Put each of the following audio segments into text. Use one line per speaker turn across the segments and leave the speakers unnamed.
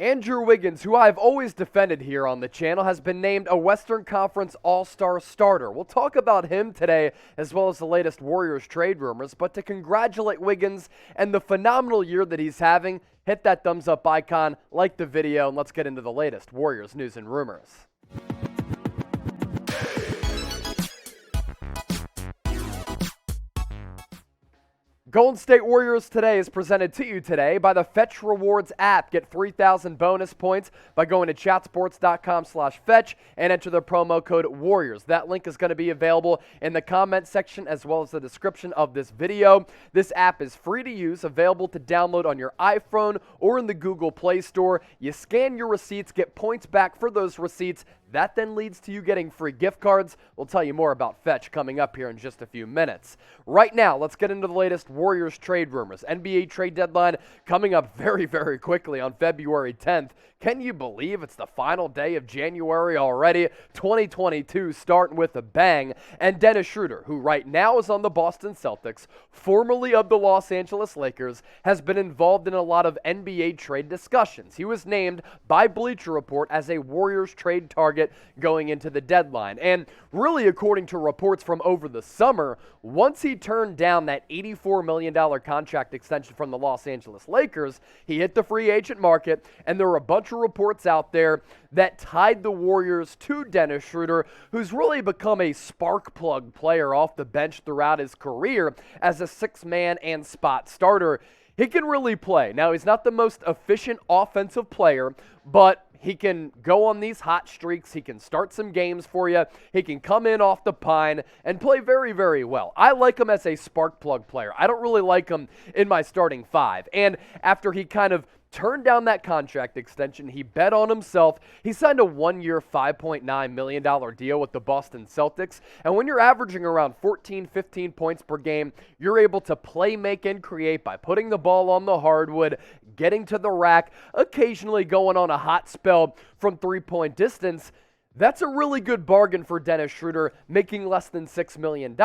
Andrew Wiggins, who I've always defended here on the channel, has been named a Western Conference All-Star starter. We'll talk about him today, as well as the latest Warriors trade rumors. But to congratulate Wiggins and the phenomenal year that he's having, hit that thumbs up icon, like the video, and let's get into the latest Warriors news and rumors. Golden State Warriors Today is presented to you today by the Fetch Rewards app. Get 3,000 bonus points by going to chatsports.com/fetch and enter the promo code Warriors. That link is going to be available in the comment section as well as the description of this video. This app is free to use, available to download on your iPhone or in the Google Play Store. You scan your receipts, get points back for those receipts. That then leads to you getting free gift cards. We'll tell you more about Fetch coming up here in just a few minutes. Right now, let's get into the latest Warriors trade rumors. NBA trade deadline coming up very, very quickly on February 10th. Can you believe it's the final day of January already? 2022 starting with a bang. And Dennis Schroder, who right now is on the Boston Celtics, formerly of the Los Angeles Lakers, has been involved in a lot of NBA trade discussions. He was named by Bleacher Report as a Warriors trade target going into the deadline. And really, according to reports from over the summer, once he turned down that $84 million contract extension from the Los Angeles Lakers, he hit the free agent market, and there were a bunch of reports out there that tied the Warriors to Dennis Schroder, who's really become a spark plug player off the bench throughout his career as a six-man and spot starter. He can really play. Now, he's not the most efficient offensive player, but he can go on these hot streaks. He can start some games for you. He can come in off the pine and play very, very well. I like him as a spark plug player. I don't really like him in my starting five. And after he kind of turned down that contract extension, he bet on himself. He signed a one-year, $5.9 million deal with the Boston Celtics. And when you're averaging around 14, 15 points per game, you're able to play, make, and create by putting the ball on the hardwood, getting to the rack, occasionally going on a hot spell from three-point distance. That's a really good bargain for Dennis Schroder, making less than $6 million.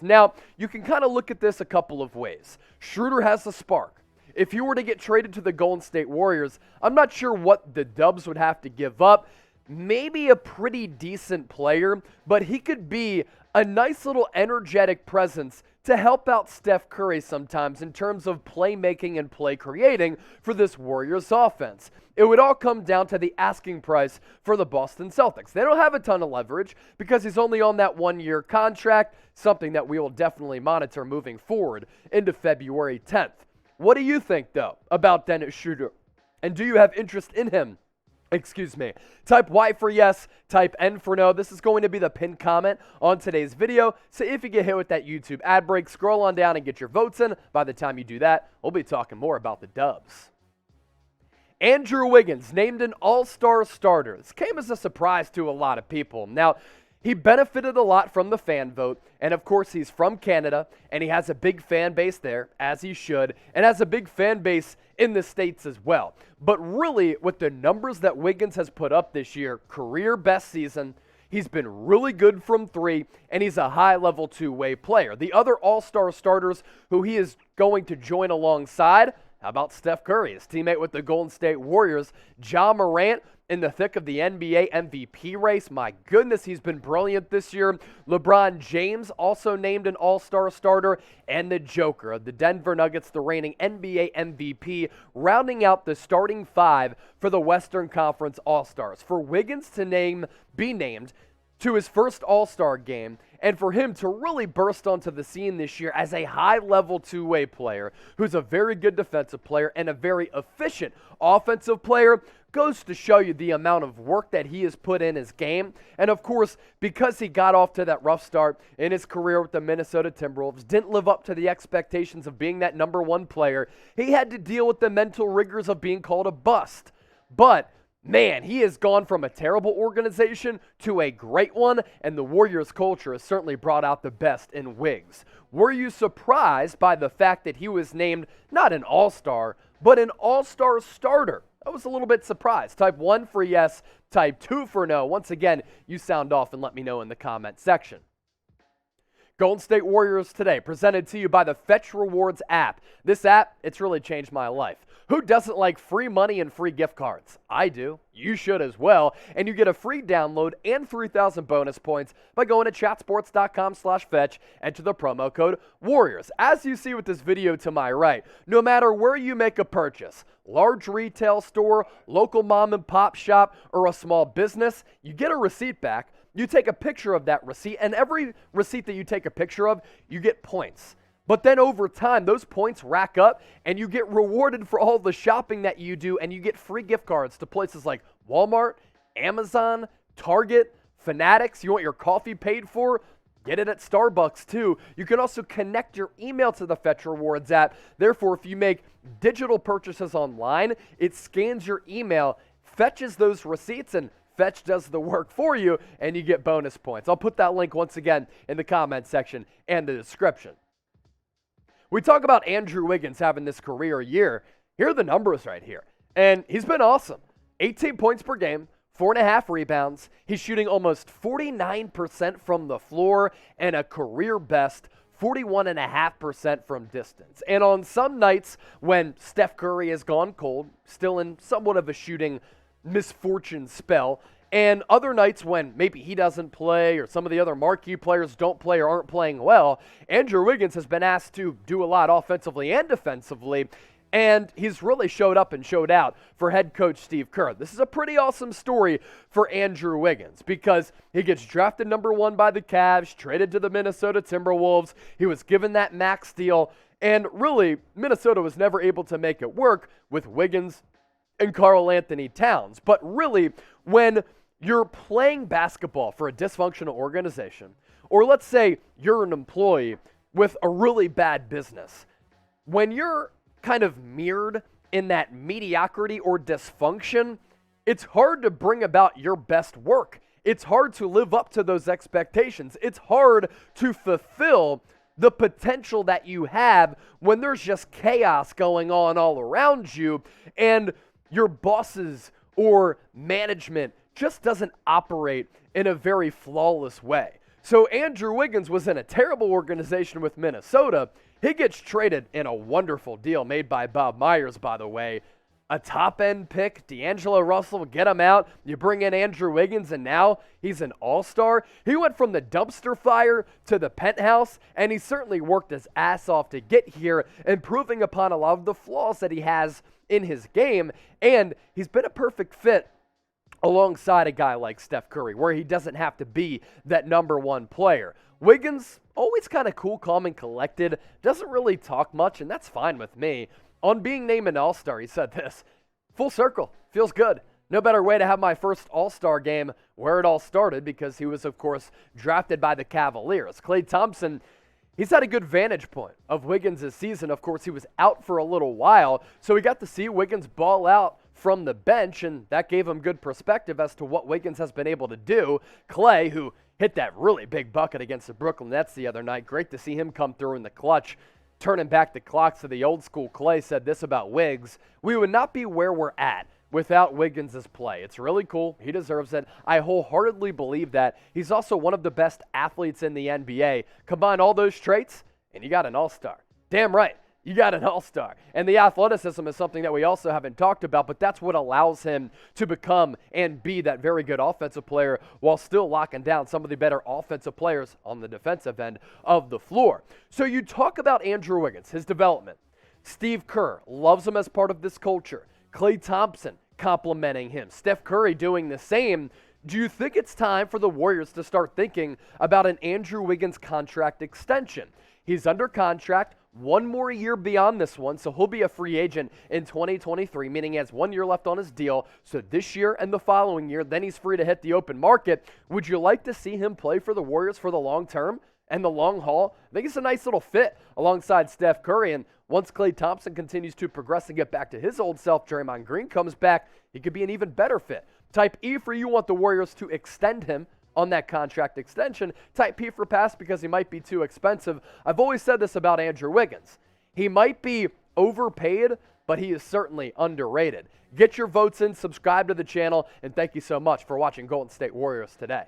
Now, you can kind of look at this a couple of ways. Schroder has the spark. If you were to get traded to the Golden State Warriors, I'm not sure what the Dubs would have to give up. Maybe a pretty decent player, but he could be a nice little energetic presence to help out Steph Curry sometimes in terms of playmaking and play creating for this Warriors offense. It would all come down to the asking price for the Boston Celtics. They don't have a ton of leverage because he's only on that one-year contract, something that we will definitely monitor moving forward into February 10th. What do you think, though, about Dennis Schroder? And do you have interest in him? Excuse me. Type Y for yes, type N for no. This is going to be the pinned comment on today's video. So if you get hit with that YouTube ad break, scroll on down and get your votes in. By the time you do that, we'll be talking more about the Dubs. Andrew Wiggins named an All-Star starter. This came as a surprise to a lot of people. Now, he benefited a lot from the fan vote, and of course he's from Canada, and he has a big fan base there, as he should, and has a big fan base in the States as well. But really, with the numbers that Wiggins has put up this year, career best season, he's been really good from three, and he's a high-level two-way player. The other All-Star starters who he is going to join alongside, how about Steph Curry, his teammate with the Golden State Warriors, Ja Morant, in the thick of the NBA MVP race. My goodness, he's been brilliant this year. LeBron James also named an All-Star starter, and the Joker of the Denver Nuggets, the reigning NBA MVP, rounding out the starting five for the Western Conference All-Stars. For Wiggins to be named to his first All-Star game, and for him to really burst onto the scene this year as a high-level two-way player who's a very good defensive player and a very efficient offensive player, goes to show you the amount of work that he has put in his game. And of course, because he got off to that rough start in his career with the Minnesota Timberwolves, didn't live up to the expectations of being that number one player, he had to deal with the mental rigors of being called a bust. But man, he has gone from a terrible organization to a great one, and the Warriors culture has certainly brought out the best in Wiggs. Were you surprised by the fact that he was named not an All-Star, but an All-Star starter? I was a little bit surprised. Type 1 for yes, type 2 for no. Once again, you sound off and let me know in the comment section. Golden State Warriors today, presented to you by the Fetch Rewards app. This app, it's really changed my life. Who doesn't like free money and free gift cards? I do. You should as well. And you get a free download and 3,000 bonus points by going to chatsports.com/fetch. Enter the promo code Warriors. As you see with this video to my right, no matter where you make a purchase, large retail store, local mom and pop shop, or a small business, you get a receipt back. You take a picture of that receipt, and every receipt that you take a picture of, you get points. But then over time, those points rack up, and you get rewarded for all the shopping that you do, and you get free gift cards to places like Walmart, Amazon, Target, Fanatics. You want your coffee paid for? Get it at Starbucks, too. You can also connect your email to the Fetch Rewards app. Therefore, if you make digital purchases online, it scans your email, fetches those receipts, and Fetch does the work for you, and you get bonus points. I'll put that link once again in the comment section and the description. We talk about Andrew Wiggins having this career year. Here are the numbers right here. And he's been awesome. 18 points per game, 4.5 rebounds. He's shooting almost 49% from the floor and a career best 41.5% from distance. And on some nights when Steph Curry has gone cold, still in somewhat of a shooting misfortune spell, and other nights when maybe he doesn't play or some of the other marquee players don't play or aren't playing well, Andrew Wiggins has been asked to do a lot offensively and defensively, and he's really showed up and showed out for head coach Steve Kerr. This is a pretty awesome story for Andrew Wiggins because he gets drafted number 1 by the Cavs, traded to the Minnesota Timberwolves. He was given that max deal, and really, Minnesota was never able to make it work with Wiggins and Karl Anthony Towns. But really, when you're playing basketball for a dysfunctional organization, or let's say you're an employee with a really bad business, when you're kind of mirrored in that mediocrity or dysfunction, it's hard to bring about your best work. It's hard to live up to those expectations. It's hard to fulfill the potential that you have when there's just chaos going on all around you, and your bosses or management just doesn't operate in a very flawless way. So Andrew Wiggins was in a terrible organization with Minnesota. He gets traded in a wonderful deal made by Bob Myers, by the way. A top-end pick, D'Angelo Russell, get him out. You bring in Andrew Wiggins, and now he's an all-star. He went from the dumpster fire to the penthouse, and he certainly worked his ass off to get here, improving upon a lot of the flaws that he has in his game, and he's been a perfect fit alongside a guy like Steph Curry, where he doesn't have to be that number 1 player. Wiggins, always kind of cool, calm, and collected, doesn't really talk much, and that's fine with me. On being named an All-Star, he said this: full circle, feels good. No better way to have my first All-Star game where it all started, because he was, of course, drafted by the Cavaliers. Klay Thompson, he's had a good vantage point of Wiggins' season. Of course, he was out for a little while, so we got to see Wiggins ball out from the bench, and that gave him good perspective as to what Wiggins has been able to do. Klay, who hit that really big bucket against the Brooklyn Nets the other night, great to see him come through in the clutch, turning back the clocks to the old school. Klay said this about Wiggs: we would not be where we're at without Wiggins' play. It's really cool. He deserves it. I wholeheartedly believe that. He's also one of the best athletes in the NBA. Combine all those traits, and you got an all-star. Damn right. You got an all-star. And the athleticism is something that we also haven't talked about, but that's what allows him to become and be that very good offensive player while still locking down some of the better offensive players on the defensive end of the floor. So you talk about Andrew Wiggins, his development. Steve Kerr loves him as part of this culture. Klay Thompson complimenting him. Steph Curry doing the same. Do you think it's time for the Warriors to start thinking about an Andrew Wiggins contract extension? He's under contract, 1 more year beyond this one, so he'll be a free agent in 2023, meaning he has 1 year left on his deal. So this year and the following year, then he's free to hit the open market. Would you like to see him play for the Warriors for the long term and the long haul? I think it's a nice little fit alongside Steph Curry, and once Klay Thompson continues to progress and get back to his old self, Draymond Green comes back, he could be an even better fit. Type E for you want the Warriors to extend him on that contract extension. Type P for pass because he might be too expensive. I've always said this about Andrew Wiggins. He might be overpaid, but he is certainly underrated. Get your votes in, subscribe to the channel, and thank you so much for watching Golden State Warriors today.